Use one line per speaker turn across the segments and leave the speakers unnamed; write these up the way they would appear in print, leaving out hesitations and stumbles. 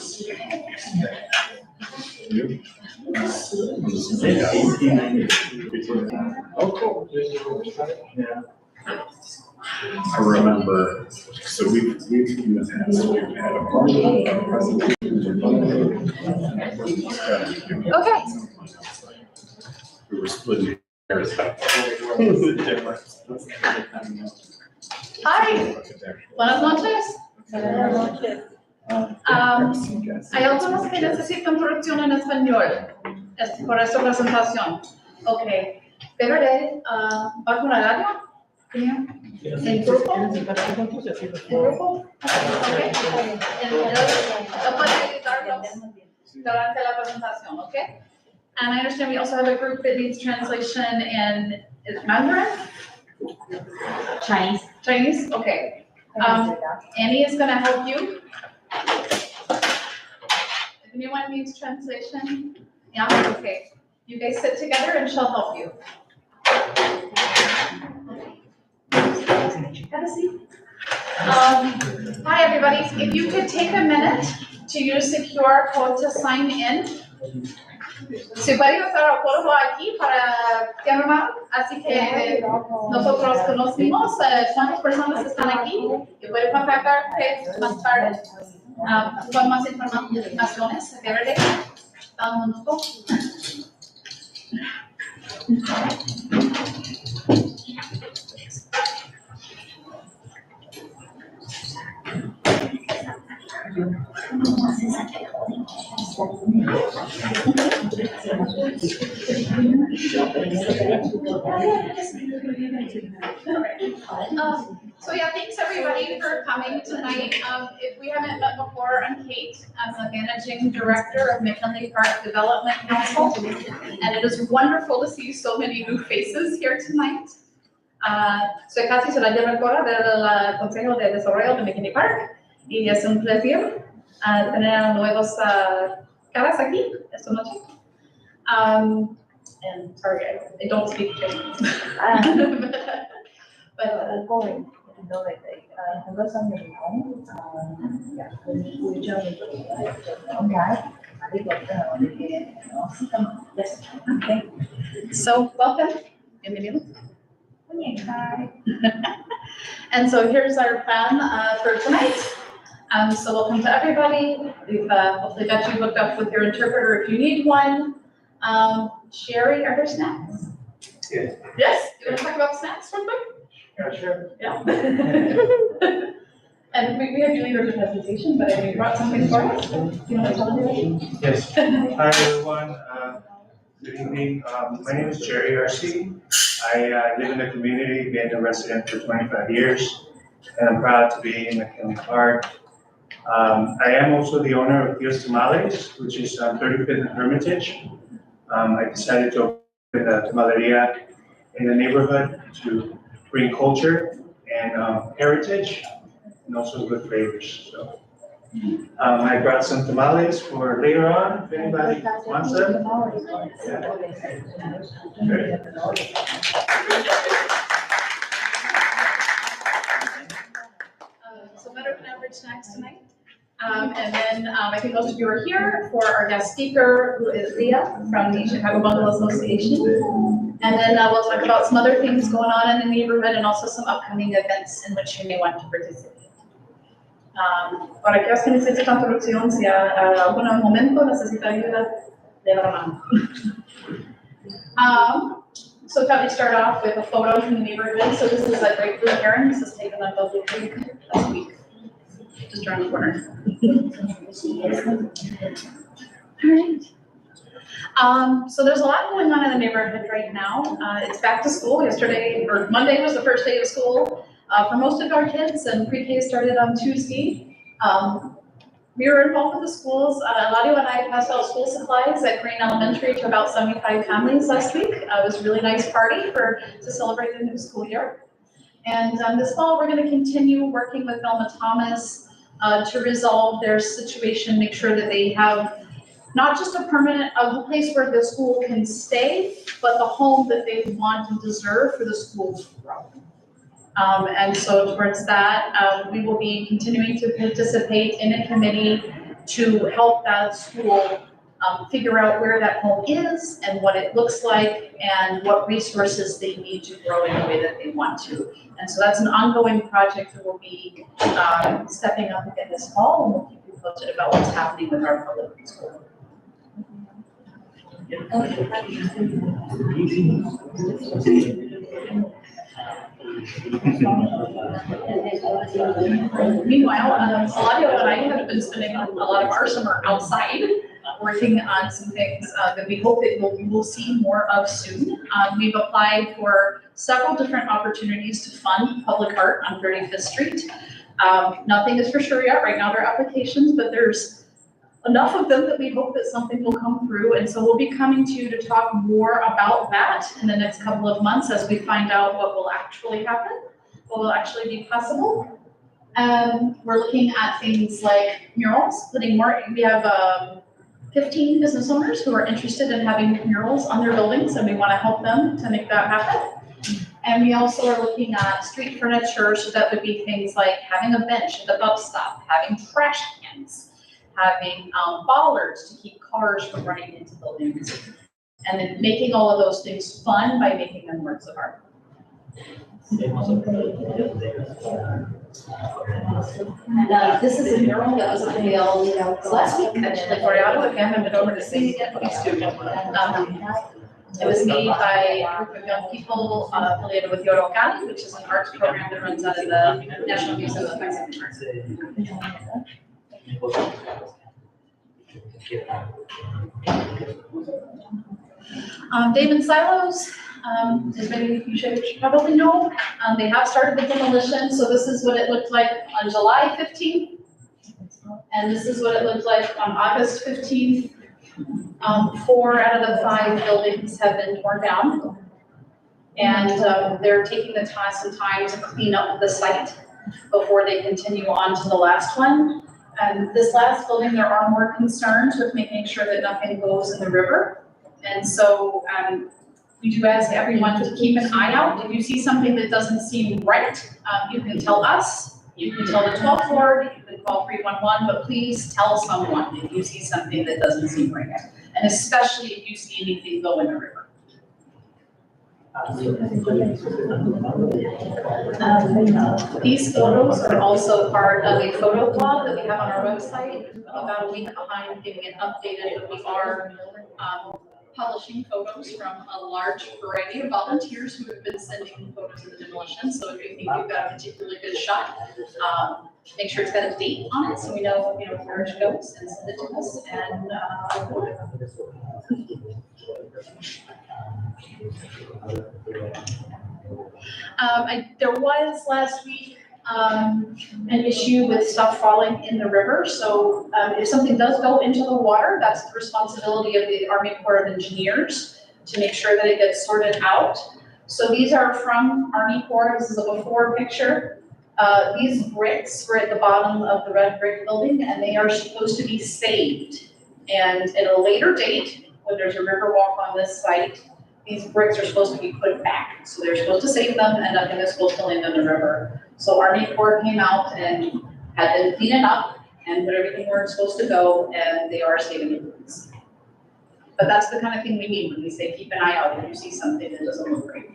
Yeah. I remember, so we've in the past, we've had a presentation.
Okay.
We were splitting hairs. The difference.
Hi. Buenas noches. Hay algunos que necesitan traducción en español por esta presentación. Ok. Pero ¿va con el área? ¿En grupo? ¿En grupo? Ok. No puede editarlos durante la presentación, ok? And I understand we also have a group that needs translation in Mandarin?
Chinese.
Chinese? Okay. Annie is going to help you. If anyone needs translation, yeah, okay. You guys sit together and she'll help you. Have a seat. Hi, everybody. If you could take a minute to use the QR code to sign in. Si pueden usar el código aquí para firmar, así que nosotros conocimos cuántas personas están aquí y pueden contactarte más tarde con más informaciones. ¿Verdad? So yeah, thanks everybody for coming tonight. If we haven't met before, I'm Kate. I'm the Managing Director of McKinley Park Development Council, and it is wonderful to see so many new faces here tonight. Soy Casi, soy la directora del Consejo de Desarrollo de McKinley Park, y es un placer tener nuevos caras aquí esta noche. And sorry, I don't speak Chinese. But
Going, you know, like, có xong rồi nói, vui chơi con gái, đi gặp nó thích tâm. Yes. Okay.
so welcome. Bienvenido. And so here's our plan for tonight. So welcome to everybody. We've hopefully got you hooked up with your interpreter if you need one. Sherry, are there snacks?
Yeah.
Yes? You want to talk about snacks real quick?
Yeah, sure.
Yeah. And we have Julie for the presentation, but I brought something for us. Do you want to tell them?
Yes. Hi, everyone. Good evening. My name is Jerry Arce. I live in the community, been a resident for 25 years, and I'm proud to be in McKinley Park. I am also the owner of Tamales, which is 35th and Hermitage. I decided to open a tamaleria in the neighborhood to bring culture and heritage, and also good flavors. So, I brought some tamales for later on, if anybody wants them.
So better than average snacks tonight. And then I think most of you are here for our guest speaker, who is Leah from the Chicago Bungalow Association. And then we'll talk about some other things going on in the neighborhood and also some upcoming events in which you may want to participate. Para aquellos que necesitan traducción, si a algún momento necesita ayuda, le la mano. So probably start off with a photo from the neighborhood. So this is a great blue heron. This is taken on Bellevue Creek last week. Just around the corner. All right. So there's a lot going on in the neighborhood right now. It's back to school. Yesterday, or Monday was the first day of school for most of our kids, and pre-K started on Tuesday. We were involved with the schools. Eladio and I passed out school supplies at Green Elementary to about 75 families last week. It was a really nice party to celebrate the new school year. And this fall, we're going to continue working with Velma Thomas to resolve their situation, make sure that they have not just a place where the school can stay, but the home that they want and deserve for the school to grow. And so towards that, we will be continuing to participate in a committee to help that school figure out where that home is and what it looks like and what resources they need to grow in the way that they want to. And so that's an ongoing project that will be stepping up again this fall, and we'll keep you posted about what's happening with our public school. Meanwhile, Saladio and I have been spending a lot of our summer outside working on some things that we hope that we will see more of soon. We've applied for several different opportunities to fund public art on 35th Street. Nothing is for sure yet. Right now they're applications, but there's enough of them that we hope that something will come through. And so we'll be coming to you to talk more about that in the next couple of months as we find out what will actually happen, what will actually be possible. We're looking at things like murals, putting more, we have 15 business owners who are interested in having murals on their buildings, and we want to help them to make that happen. And we also are looking at street furniture, so that would be things like having a bench at the bus stop, having trash cans, having bollards to keep cars from running into buildings, and then making all of those things fun by making them works of art. This is a mural that was unveiled last week, actually, Floriano, if you haven't been over to see it yet, please do. It was made by a group of young people affiliated with Yorokani, which is an arts program that runs out of the National Museum of Mexican Art. Damen Silos, as many of you should probably know, they have started the demolition, so this is what it looked like on July 15th, and this is what it looked like on August 15th. 4 out of the 5 buildings have been torn down, and they're taking some time to clean up the site before they continue on to the last one. And this last building, there are more concerns with making sure that nothing goes in the river. And so we do ask everyone to keep an eye out. If you see something that doesn't seem right, you can tell us, you can tell the 12th floor, you can call 311, but please tell someone if you see something that doesn't seem right. And especially if you see anything go in the river. These photos are also part of a photo blog that we have on our website, about a week behind getting it updated, but we are publishing photos from a large variety of volunteers who have been sending photos of the demolition. So if you think you've got a particularly good shot, make sure it's got a date on it so we know where it goes, and send it to us. And there was last week an issue with stuff falling in the river. So if something does go into the water, that's the responsibility of the Army Corps of Engineers to make sure that it gets sorted out. So these are from Army Corps. This is a before picture. These bricks were at the bottom of the red brick building, and they are supposed to be saved. And at a later date, when there's a river walk on this site, these bricks are supposed to be put back. So they're supposed to save them, and nothing is supposed to land in the river. So Army Corps came out and had them clean it up and put everything where it's supposed to go, and they are saving the bricks. But that's the kind of thing we mean when we say keep an eye out if you see something that doesn't look great.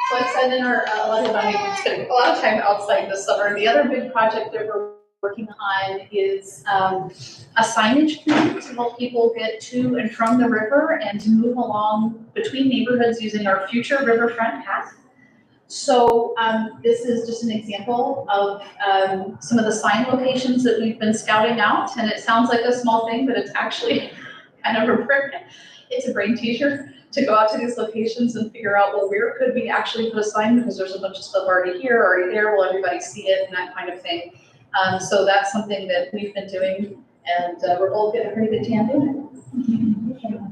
So I said in our spending a lot of time outside this summer. The other big project that we're working on is a signage plan to help people get to and from the river and to move along between neighborhoods using our future riverfront path. So this is just an example of some of the sign locations that we've been scouting out, and it sounds like a small thing, but it's actually kind of it's a brain teaser to go out to these locations and figure out, well, where could we actually put a sign, because there's a bunch of stuff already here, already there, will everybody see it, and that kind of thing. So that's something that we've been doing, and we're both getting a pretty good tan doing it.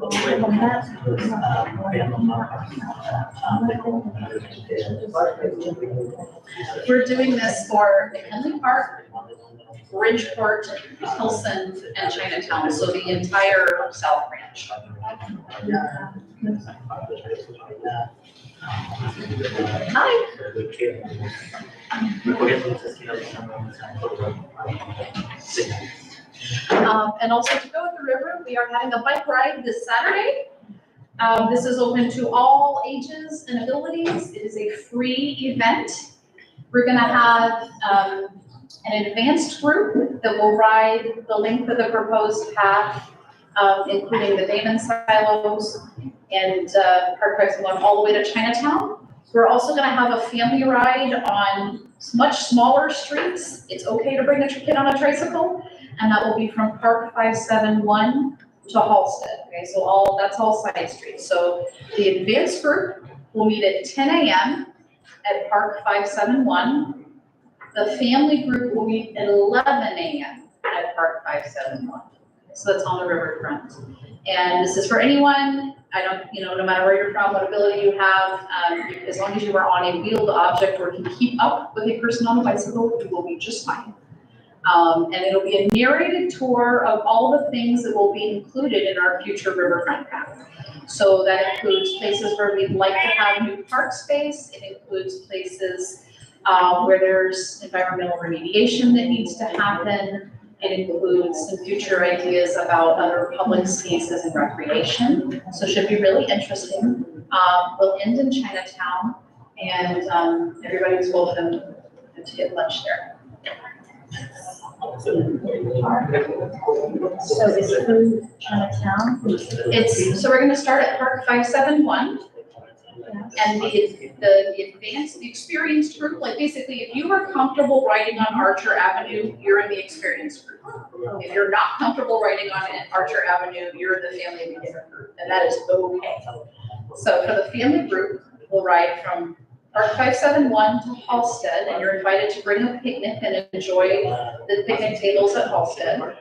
We're doing this for McKinley Park, Bridgeport, Pilsen, and Chinatown, so the entire South Branch. Hi. And also to go with the river, we are having a bike ride this Saturday. This is open to all ages and abilities. It is a free event. We're gonna have an advanced group that will ride the length of the proposed path, including the Damen Silos and Park 571 all the way to Chinatown. We're also gonna have a family ride on much smaller streets. It's okay to bring a kid on a tricycle, and that will be from Park 571 to Halsted. Okay, so that's all side streets. So the advanced group will meet at 10 a.m. at Park 571. The family group will meet at 11 a.m. at Park 571. So that's on the riverfront. And this is for anyone, no matter where you're from, what ability you have, as long as you are on a wheeled object or can keep up with a person on a bicycle, you will be just fine. And it'll be a narrated tour of all the things that will be included in our future riverfront path. So that includes places where we'd like to have new park space. It includes places where there's environmental remediation that needs to happen. It includes some future ideas about other public spaces and recreation. So it should be really interesting. We'll end in Chinatown, and everybody's welcome to get lunch there.
So it's through Chinatown?
So we're gonna start at Park 571. And the experienced group, like basically if you are comfortable riding on Archer Avenue, you're in the experienced group. If you're not comfortable riding on Archer Avenue, you're in the family beginner group, and that is okay. So for the family group, we'll ride from Park 571 to Halsted, and you're invited to bring a picnic and enjoy the picnic tables at Halsted.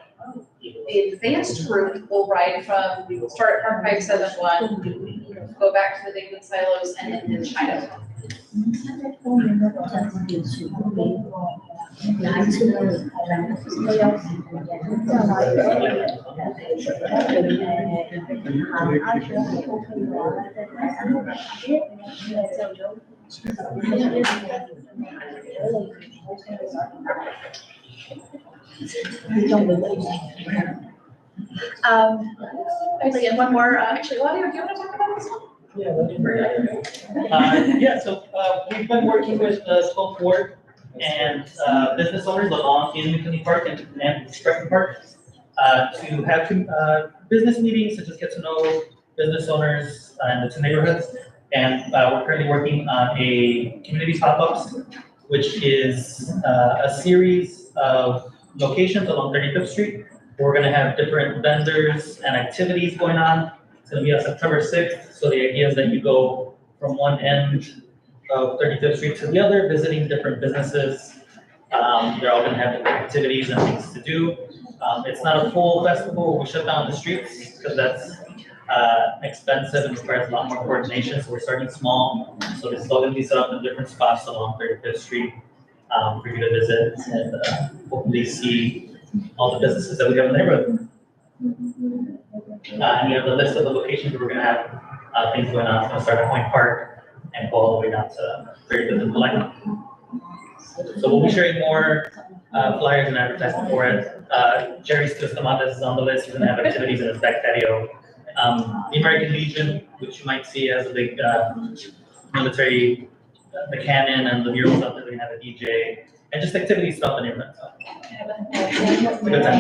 The advanced group will ride start at Park 571, go back to the Damen Silos, and end in Chinatown. Actually, and one more, actually, Claudia, do you want to talk about this one?
So we've been working with the 12th Ward and business owners along in McKinley Park and Stratton Park to have business meetings to just get to know business owners in the two neighborhoods. And we're currently working on a community pop-ups, which is a series of locations along 35th Street. We're gonna have different vendors and activities going on. It's gonna be on September 6th. So the idea is that you go from one end of 35th Street to the other, visiting different businesses. They're all gonna have different activities and things to do. It's not a full festival where we shut down the streets because that's expensive and requires a lot more coordination. So we're starting small. So it's all gonna be set up in different spots along 35th Street for you to visit and hopefully see all the businesses that we have in the neighborhood. And we have the list of the locations where we're gonna have things going on. It's gonna start at Point Park and go all the way down to 35th and Pulaski. So we'll be sharing more flyers and advertising for it. Jerry's Tamales is on the list. He's gonna have activities in his back patio. The American Legion, which you might see as a big military, the cannon and the murals up there, they're gonna have a DJ and just activity stuff in the neighborhood. Good time.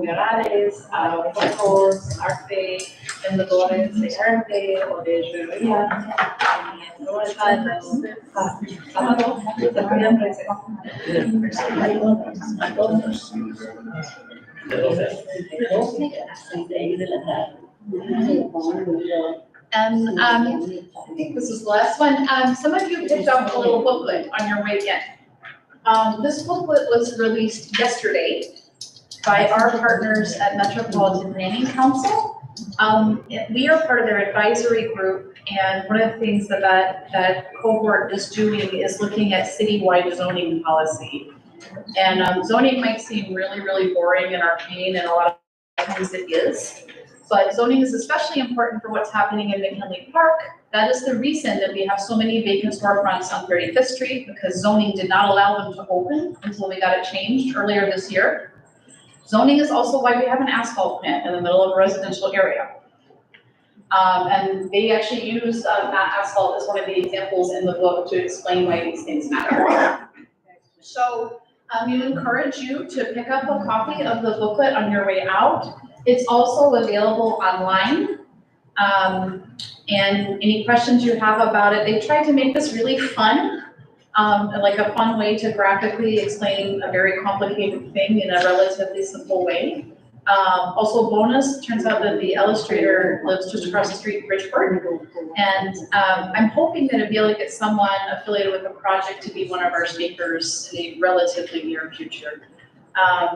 murales, focos, arte, vendedores de arte o de joyería. Sábado, se pueden
And I think this is the last one. Some of you picked up a little booklet on your way in. This booklet was released yesterday by our partners at Metropolitan Planning Council. We are part of their advisory group, and one of the things that cohort is doing is looking at citywide zoning policy. And zoning might seem really, really boring and arcane, and a lot of times it is. But zoning is especially important for what's happening in McKinley Park. That is the reason that we have so many vacant storefronts on 35th Street, because zoning did not allow them to open until we got it changed earlier this year. Zoning is also why we have an asphalt plant in the middle of a residential area. And they actually use that asphalt as one of the examples in the book to explain why these things matter. So we encourage you to pick up a copy of the booklet on your way out. It's also available online. And any questions you have about it, they tried to make this really fun, like a fun way to graphically explain a very complicated thing in a relatively simple way. Also bonus, turns out that the illustrator lives just across the street in Bridgeport. And I'm hoping that I'd be able to get someone affiliated with the project to be one of our speakers in a relatively near future.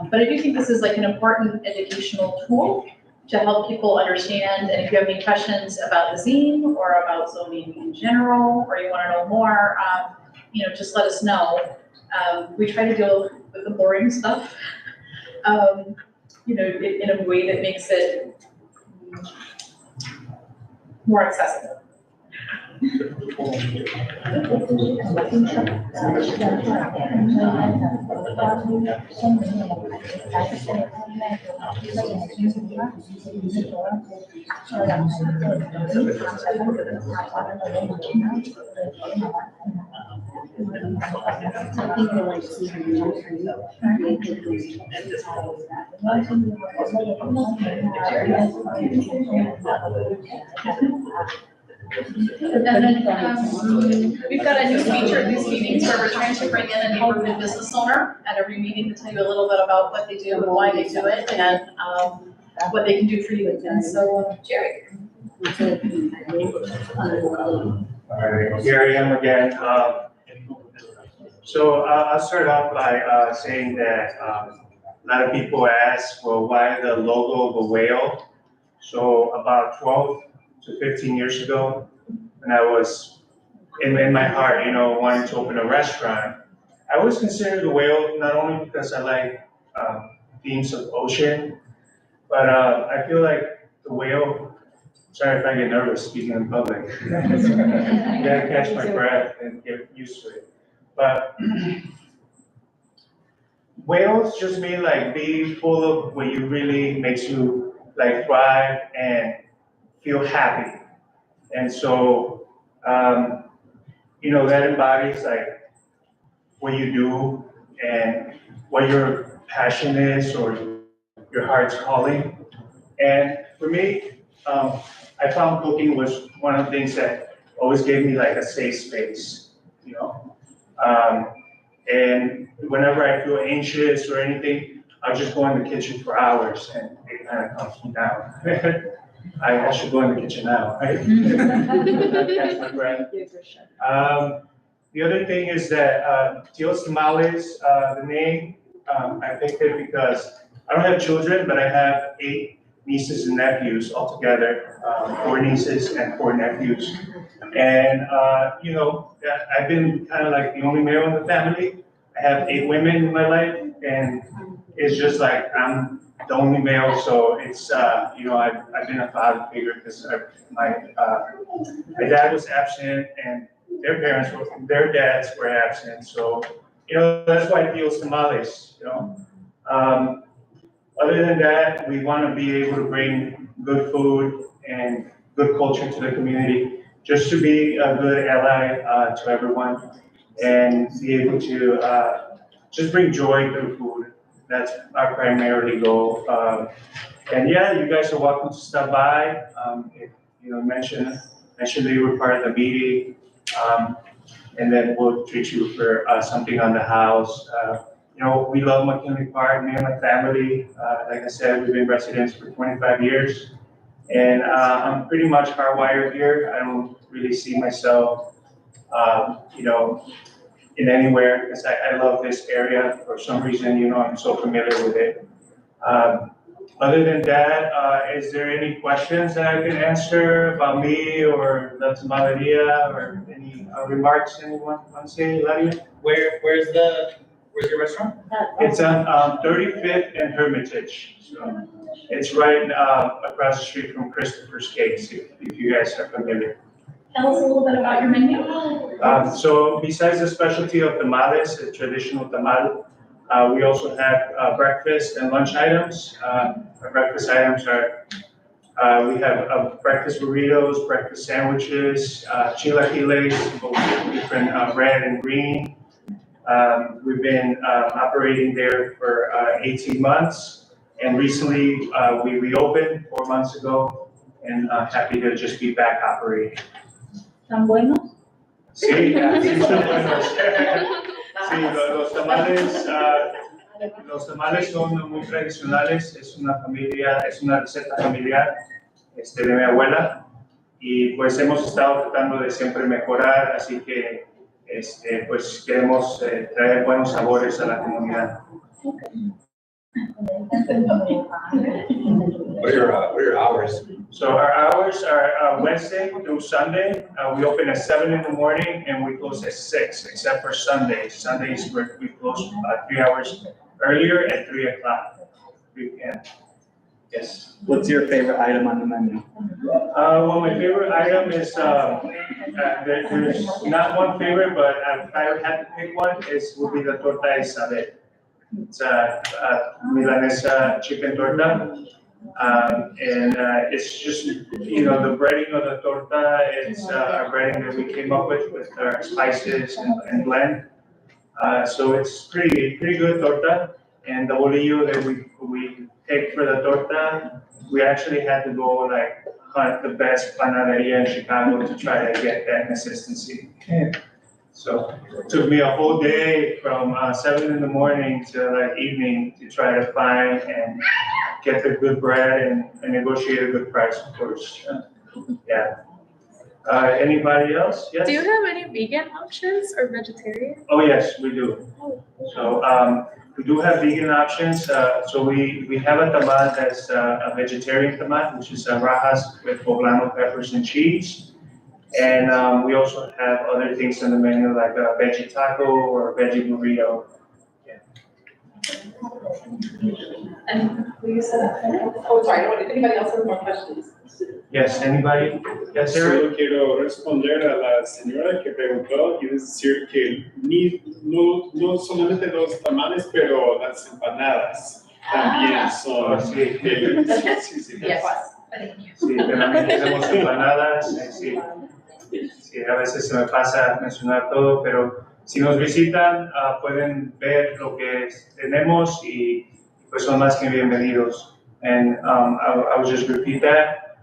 But I do think this is like an important educational tool to help people understand. And if you have any questions about the zine or about zoning in general, or you want to know more, just let us know. We try to deal with the boring stuff, in a way that makes it more accessible. And then we've got a new feature at these meetings where we're trying to bring in a neighborhood business owner at every meeting to tell you a little bit about what they do and why they do it, and what they can do for you. And so, Jerry.
All right, here I am again. So I'll start off by saying that a lot of people ask, well, why the logo of a whale? So about 12 to 15 years ago, when I was in my heart, wanting to open a restaurant, I always considered the whale not only because I like themes of ocean, but I feel like the whale, sorry if I get nervous speaking in public. You gotta catch my breath and get used to it. But whales just mean like be full of what you really makes you like thrive and feel happy. And so, that embodies like what you do and what your passion is or your heart's calling. And for me, I found cooking was one of the things that always gave me like a safe space, and whenever I feel anxious or anything, I'll just go in the kitchen for hours and it kind of calms me down. I should go in the kitchen now, right? Catch my breath. The other thing is that Tamales, the name, I picked it because I don't have children, but I have 8 nieces and nephews altogether, 4 nieces and 4 nephews. And, I've been kind of like the only male in the family. I have 8 women in my life, and it's just like I'm the only male, so it's, I've been a father figure because my dad was absent and their dads were absent, so, that's why it feels Tamales, Other than that, we want to be able to bring good food and good culture to the community, just to be a good ally to everyone and be able to just bring joy through food. That's our primary goal. And yeah, you guys are welcome to stop by. If, mention that you were part of the meeting, and then we'll treat you for something on the house. We love McKinley Park, me and my family. Like I said, we've been residents for 25 years. And I'm pretty much hardwired here. I don't really see myself, in anywhere, because I love this area for some reason, I'm so familiar with it. Other than that, is there any questions that I can answer about me or La Tamaleria or any remarks anyone want to say, Ladia?
Where's your restaurant?
It's on 35th and Hermitage. So it's right across the street from Christopher's Cakes, if you guys are familiar.
Tell us a little bit about your menu.
So besides the specialty of tamales, a traditional tamal, we also have breakfast and lunch items. Our breakfast items are, we have breakfast burritos, breakfast sandwiches, chilaquiles, both different red and green. We've been operating there for 18 months, and recently we reopened 4 months ago, and happy to just be back operating.
¿Tan buenos?
Sí, sí, son buenos. Sí, los tamales son muy tradicionales, es una receta familiar de mi abuela, y pues hemos estado tratando de siempre mejorar, así que pues queremos traer buenos sabores a la comunidad.
What are your hours?
So our hours are Wednesday through Sunday. We open at 7 in the morning and we close at 6, except for Sundays. Sundays we close 3 hours earlier at 3 o'clock. 3 p.m. Yes.
What's your favorite item on the menu?
Well, my favorite item is, there's not one favorite, but if I had to pick one, would be the torta de saber. It's a Milanesa chicken torta. And it's just, the breading of the torta, it's a breading that we came up with our spices and blend. So it's pretty good torta. And the bolillo that we take for the torta, we actually had to go hunt the best panaderia in Chicago to try to get that consistency. So it took me a whole day from 7 in the morning to evening to try to find and get the good bread and negotiate a good price, of course. Yeah. Anybody else? Yes?
Do you have any vegan options or vegetarian?
Oh, yes, we do. So we do have vegan options. So we have a tamal that's a vegetarian tamal, which is rajas with poblano peppers and cheese. And we also have other things on the menu like a veggie taco or a veggie burrito.
And you said, oh, sorry, anybody else have more questions?
Yes, anybody? Yes, sir?
Solo quiero responder a la señora que preguntó y decir que no solamente los tamales, pero las empanadas también son.
Sí. Sí.
Yes, thank you.
Sí, también tenemos empanadas, sí. Sí, a veces se me pasa mencionar todo, pero si nos visitan pueden ver lo que tenemos y pues son más que bienvenidos. And I will just repeat that.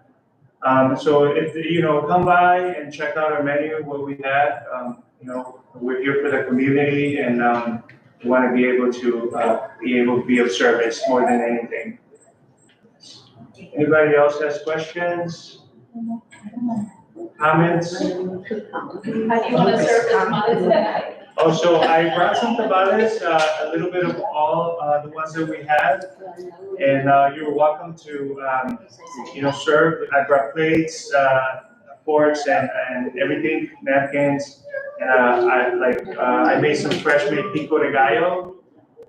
So if come by and check out our menu, what we have. We're here for the community, and we want to be able to be of service more than anything. Anybody else has questions? Comments?
How do you want to serve the tamales today?
Oh, so I brought some tamales, a little bit of all the ones that we have, and you're welcome to, serve. I brought plates, forks, and everything, napkins, and I made some fresh made pico de gallo,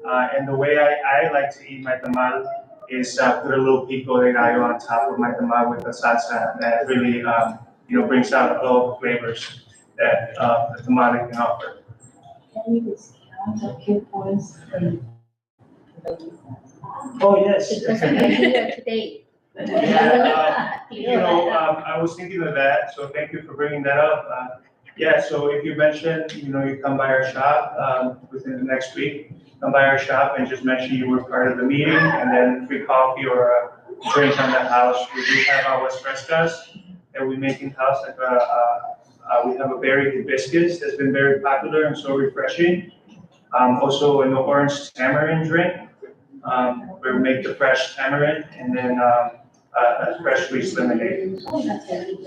and the way I like to eat my tamal is put a little pico de gallo on top of my tamal with the salsa that really, brings out all the flavors that the tamale can offer.
Any discounts or coupons for
Oh, yes.
today?
I was thinking of that, so thank you for bringing that up. So if you mention, you come by our shop within the next week, come by our shop and just mention you were part of the meeting, and then free coffee or a drink on the house. We do have our frescas that we make in house. We have a berry hibiscus that's been very popular and so refreshing. Also an orange tamarind drink, where we make the fresh tamarind, and then a fresh squeezed lemonade.
So that you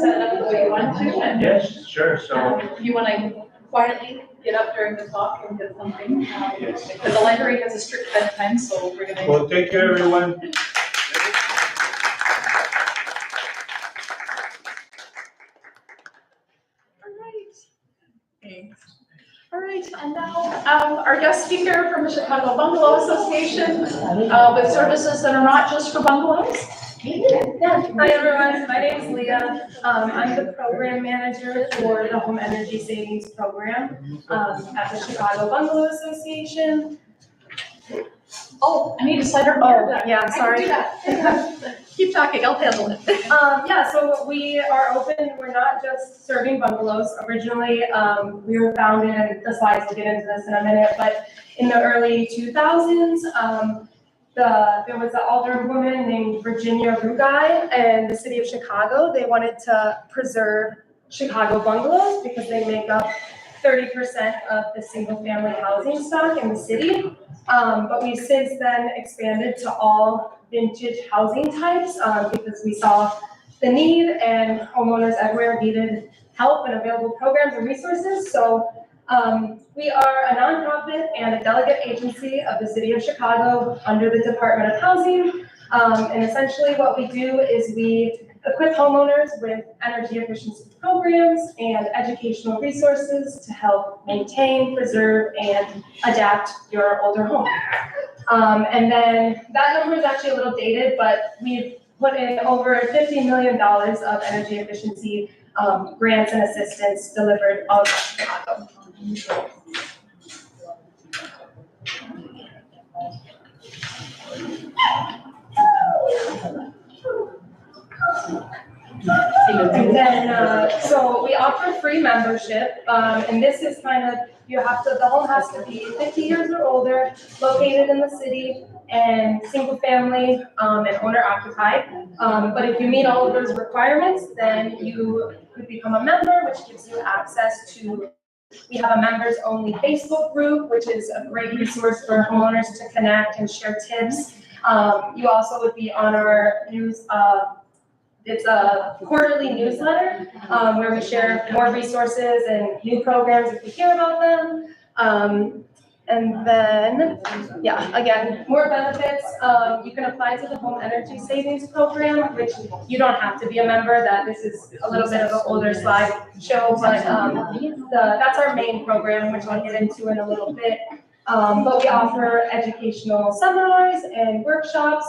set up the way you want to, and
Yes, sure, so,
If you want to quietly get up during the talk and get something,
yes.
because the library has a strict bedtime, so we're gonna.
Well, take care, everyone.
All right. Thanks. All right, and now, our guest speaker from the Chicago Bungalow Association, with services that are not just for bungalows.
Hi everyone, my name is Leah. I'm the program manager for the Home Energy Savings Program at the Chicago Bungalow Association.
Oh, I need to slide her.
Oh, yeah,
I
sorry.
can do that. Keep talking, I'll handle it.
Yeah, so we are open, we're not just serving bungalows. Originally, we were founded, and the slides will get into this in a minute, but in the early 2000s, there was an alderwoman named Virginia Rugai in the city of Chicago. They wanted to preserve Chicago bungalows because they make up 30% of the single-family housing stock in the city. But we've since then expanded to all vintage housing types because we saw the need, and homeowners everywhere needed help and available programs and resources. So we are a nonprofit and a delegate agency of the city of Chicago under the Department of Housing. And essentially what we do is we equip homeowners with energy efficiency programs and educational resources to help maintain, preserve, and adapt your older home. And then that number is actually a little dated, but we've put in over $50 million of energy efficiency grants and assistance delivered all across Chicago. And then, so we offer free membership, and this is kind of, the home has to be 50 years or older, located in the city, and single family, and owner occupied. But if you meet all of those requirements, then you could become a member, which gives you access to, we have a members only Facebook group, which is a great resource for homeowners to connect and share tips. You also would be on our news, it's a quarterly newsletter where we share more resources and new programs if we hear about them. And then, yeah, again, more benefits. You can apply to the Home Energy Savings Program, which you don't have to be a member. This is a little bit of an older slide show, but that's our main program, which I'll get into in a little bit. But we offer educational seminars and workshops.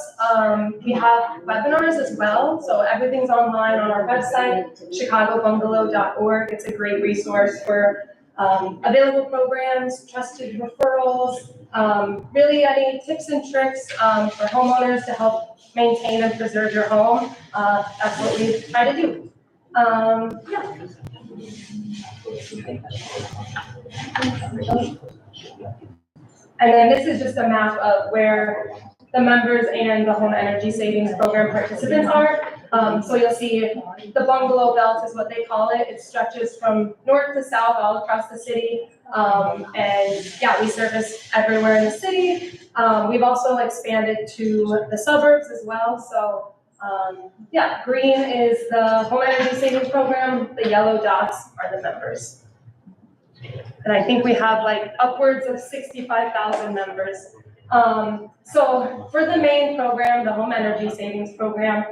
We have webinars as well, so everything's online on our website, chicagobungalow.org. It's a great resource for available programs, trusted referrals, really any tips and tricks for homeowners to help maintain and preserve your home. That's what we try to do. Yeah. And then this is just a map of where the members and the Home Energy Savings Program participants are. So you'll see the bungalow belt is what they call it. It stretches from north to south all across the city. And yeah, we service everywhere in the city. We've also expanded to the suburbs as well. So yeah, green is the Home Energy Savings Program. The yellow dots are the members. And I think we have like upwards of 65,000 members. So for the main program, the Home Energy Savings Program,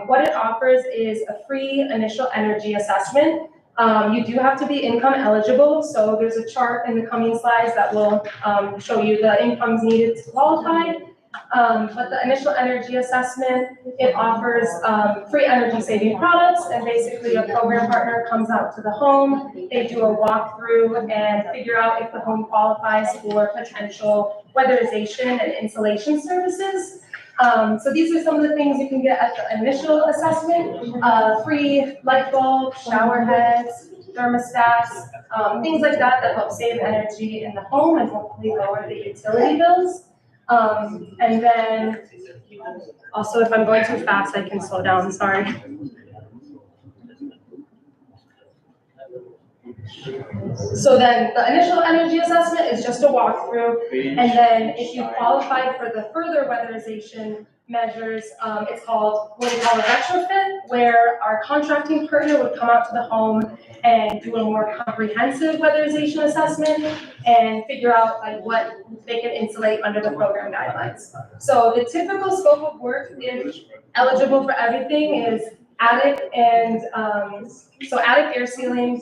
what it offers is a free initial energy assessment. You do have to be income eligible, so there's a chart in the coming slides that will show you the incomes needed to qualify. But the initial energy assessment, it offers free energy saving products, and basically a program partner comes out to the home, they do a walkthrough and figure out if the home qualifies for potential weatherization and insulation services. So these are some of the things you can get at the initial assessment, free light bulb, shower heads, thermostats, things like that that help save energy in the home and hopefully lower the utility bills. And then also, if I'm going too fast, I can slow down, sorry. So then the initial energy assessment is just a walkthrough, and then if you qualify for the further weatherization measures, it's called what we call a retrofit, where our contracting partner would come out to the home and do a more comprehensive weatherization assessment and figure out like what they can insulate under the program guidelines. So the typical scope of work, if eligible for everything, is attic and so attic air sealing,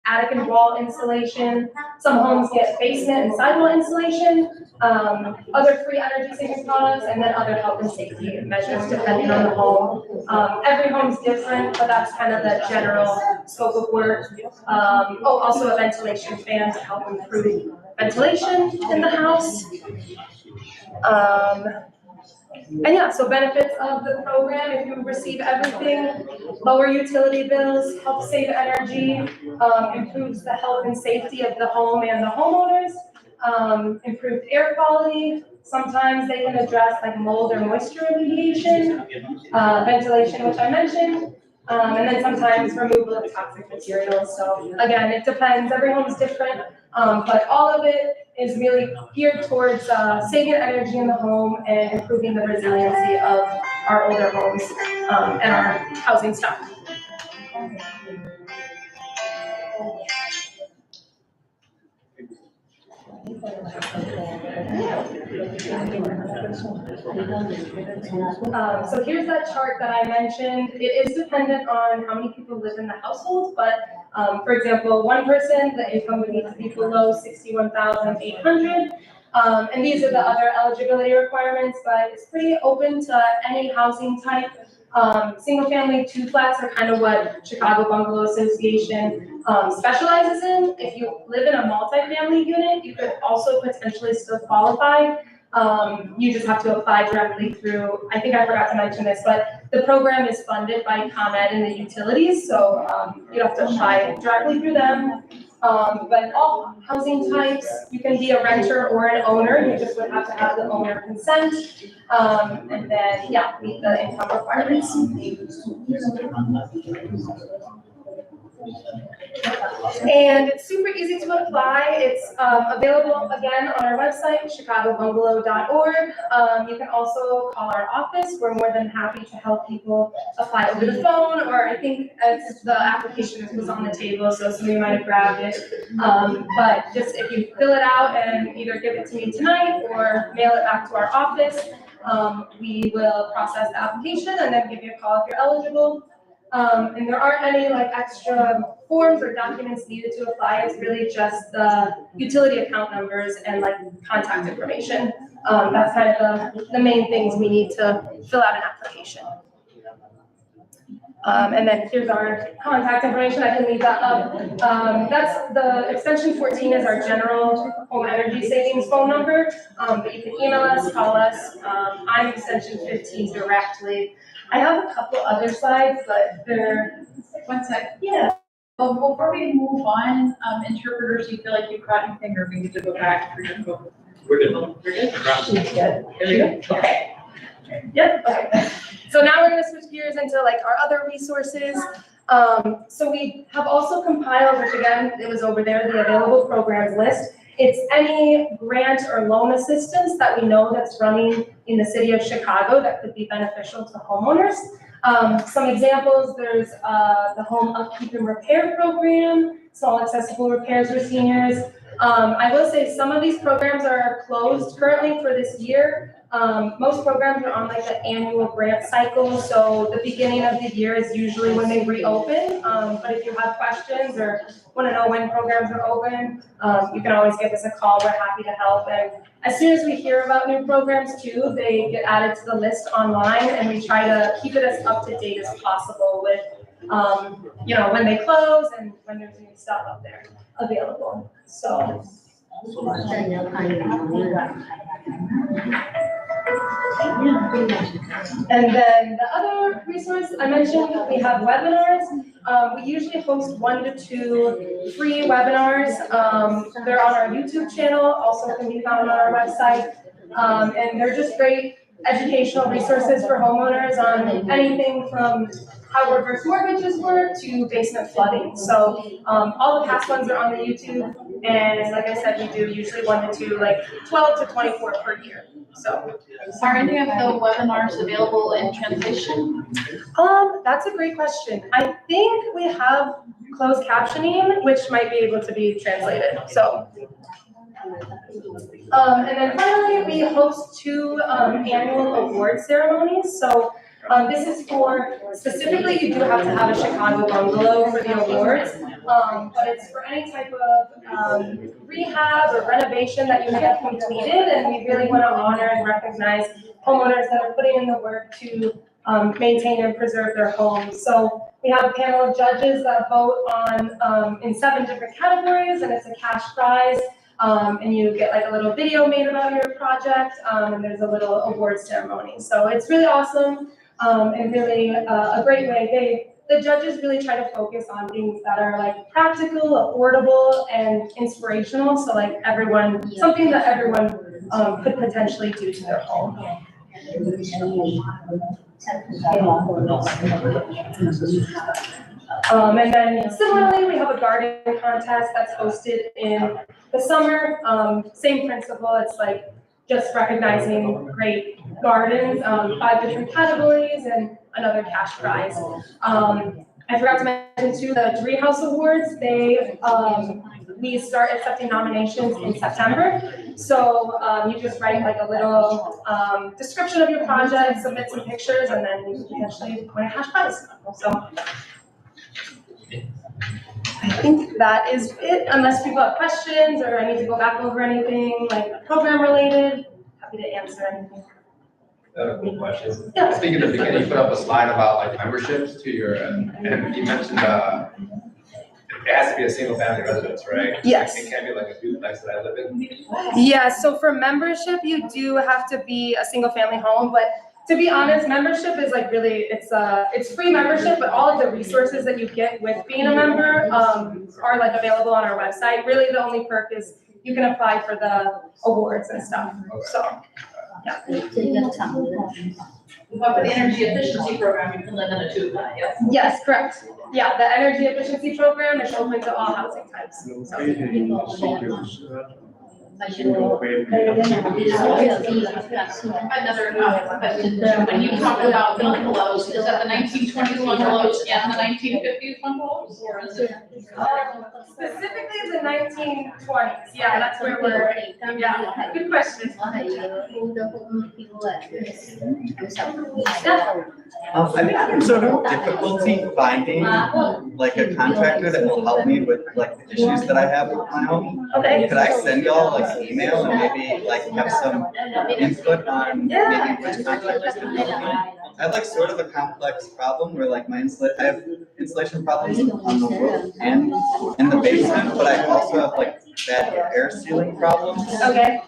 attic and wall insulation. Some homes get basement and sidewall insulation, other free energy saving products, and then other health and safety measures depending on the home. Every home's different, but that's kind of the general scope of work. Also a ventilation fan to help improve ventilation in the house. And yeah, so benefits of the program, if you receive everything: lower utility bills, help save energy, improves the health and safety of the home and the homeowners, improved air quality. Sometimes they can address like mold or moisture remediation, ventilation, which I mentioned, and then sometimes removal of toxic materials. So again, it depends, every home is different, but all of it is really geared towards saving energy in the home and improving the resiliency of our older homes and our housing stock. So here's that chart that I mentioned. It is dependent on how many people live in the household, but for example, one person, the income would need to be below 61,800. And these are the other eligibility requirements, but it's pretty open to any housing type. Single family, 2 flats are kind of what Chicago Bungalow Association specializes in. If you live in a multifamily unit, you could also potentially still qualify. You just have to apply directly through, I think I forgot to mention this, but the program is funded by ComEd and the utilities, so you have to apply directly through them. But all housing types, you can be a renter or an owner, you just would have to have the owner consent, and then, yeah, meet the income requirements. And it's super easy to apply. It's available again on our website, chicagobungalow.org. You can also call our office. We're more than happy to help people apply over the phone, or I think as the application was on the table, so somebody might have grabbed it. But just if you fill it out and either give it to me tonight or mail it back to our office, we will process the application and then give you a call if you're eligible. And there aren't any like extra forms or documents needed to apply. It's really just the utility account numbers and like contact information. That's kind of the main things we need to fill out an application. And then here's our contact information. I can leave that up. That's the extension 14 is our general home energy savings phone number. But you can email us, call us. I'm extension 15 directly. I have a couple other slides, but they're,
One sec.
yeah.
Well, before we move on, interpreters, do you feel like you've got anything, or we need to go back for your book?
We're good.
We're good?
Good. There we go. Okay. Yep, okay. So now we're gonna switch gears into like our other resources. So we have also compiled, which again, it was over there, the available programs list. It's any grant or loan assistance that we know that's running in the city of Chicago that could be beneficial to homeowners. Some examples, there's the Home Upkeep and Repair Program, small accessible repairs for seniors. I will say some of these programs are closed currently for this year. Most programs are on like the annual grant cycle, so the beginning of the year is usually when they reopen. But if you have questions or want to know when programs are open, you can always give us a call. We're happy to help. And as soon as we hear about new programs too, they get added to the list online, and we try to keep it as up to date as possible with, you know, when they close and when there's new stuff up there available. So. And then the other resource I mentioned, we have webinars. We usually host 1 to 2 free webinars. They're on our YouTube channel, also can be found on our website. And they're just great educational resources for homeowners on anything from how reverse mortgages work to basement flooding. So all the past ones are on the YouTube, and like I said, we do usually 1 to 2, like 12 to 24 per year. So
Are any of the webinars available in translation?
that's a great question. I think we have closed captioning, which might be able to be translated. So. And then finally, we host 2 annual award ceremonies. So this is for, specifically, you do have to have a Chicago bungalow for the awards, but it's for any type of rehab or renovation that you may have completed, and we really want to honor and recognize homeowners that are putting in the work to maintain and preserve their homes. So we have a panel of judges that vote on in 7 different categories, and it's a cash prize. And you get like a little video made about your project, and there's a little award ceremony. So it's really awesome, and really a great way. The judges really try to focus on things that are like practical, affordable, and inspirational. So like something that everyone could potentially do to their home. And then similarly, we have a garden contest that's hosted in the summer. Same principle, it's like just recognizing great gardens, 5 different categories and another cash prize. I forgot to mention too, the Tree House Awards, we start accepting nominations in September. So you just write like a little description of your project, submit some pictures, and then you can potentially win a cash prize. So I think that is it, unless people have questions or I need to go back over anything like program related, happy to answer anything.
I have a cool question.
Yeah.
I was thinking at the beginning, you put up a slide about like memberships to your, and you mentioned it has to be a single family residence, right?
Yes.
It can't be like a duplex that I live in.
Yeah, so for membership, you do have to be a single family home, but to be honest, membership is like really, it's free membership, but all of the resources that you get with being a member are like available on our website. Really, the only perk is you can apply for the awards and stuff.
Okay.
So, yeah.
But for the energy efficiency program, you can live in a 2-ply, yes?
Yes, correct. Yeah, the energy efficiency program is open to all housing types. So.
Another question, when you talk about bungalows, is that the 1920s bungalows and the 1950s bungalows, or is it?
Specifically the 1920s, yeah, that's where we're, yeah, good question.
I'm having sort of difficulty finding like a contractor that will help me with like the issues that I have with my home.
Okay.
Could I send y'all like an email and maybe like have some input on maybe which contractors can help me? I have like sort of a complex problem where like I have insulation problems on the roof and in the basement, but I also have like bad air sealing problems.
Okay.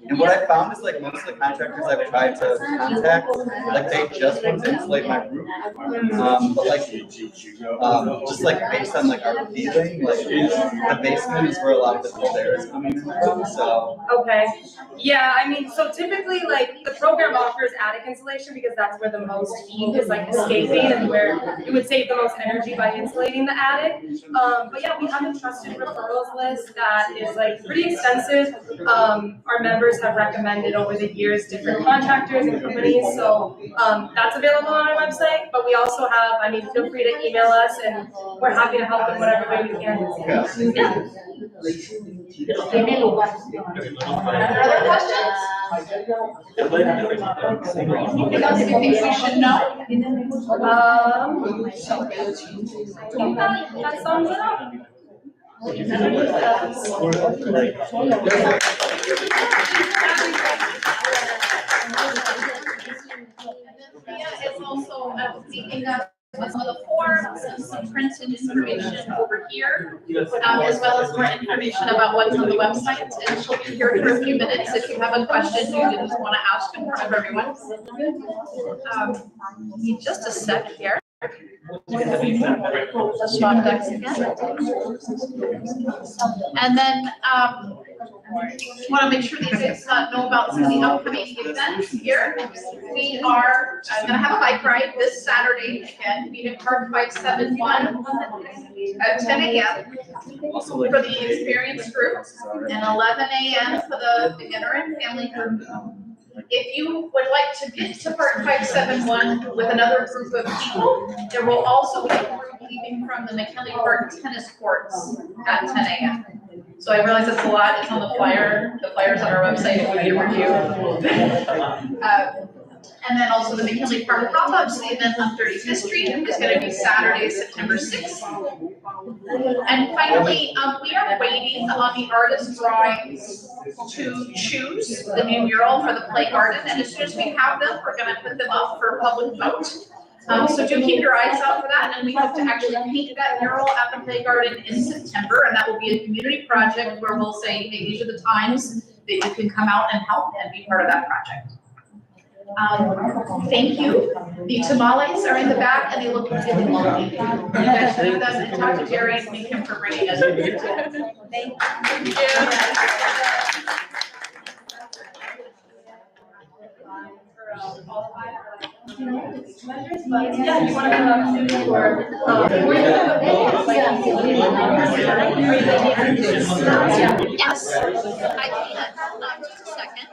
And what I found is like most of the contractors I've tried to contact, like they just want to insulate my roof. But like, just like based on like our feeling, like the basement is where a lot of the cold air is coming in from, so.
Okay, yeah, I mean, so typically like the program offers attic insulation because that's where the most heat is like escaping and where it would save the most energy by insulating the attic. But yeah, we have a trusted referrals list that is like pretty extensive. Our members have recommended over the years different contractors and companies, so that's available on our website. But we also have, I mean, feel free to email us and we're happy to help in whatever way we can. Yeah.
Other questions? Anything else you think we should know?
I think that sums it up.
Is also speaking of some of the forms and some printed information over here, as well as more information about what's on the website. And she'll be here for a few minutes if you have a question you just want to ask in front of everyone. Just a sec here. Strong decks again. And then, want to make sure these guys know about some of the upcoming events here. We are going to have a bike ride this Saturday, again, Damen Park 571 at 10 a.m. for the experienced group and 11 a.m. for the beginner and family group. If you would like to get to Park 571 with another group of people, there will also be a group leaving from the McKinley Park tennis courts at 10 a.m. So I realize it's a lot, it's on the flyer, the flyer's on our website if you need a review. And then also the McKinley Park pop-ups, the event on 35th Street is going to be Saturday, September 6th. And finally, we are waiting on the artist drawings to choose the new mural for the play garden. And as soon as we have them, we're going to put them up for public vote. So do keep your eyes out for that. And we hope to actually paint that mural at the play garden in September. And that will be a community project where we'll say, hey, these are the times that you can come out and help and be part of that project. Thank you. The tamales are in the back and they look really lovely. You guys leave them and talk to Jerry and thank him for bringing us. Thank
Yeah, you want to come up to or?
Yes, I can, just a second.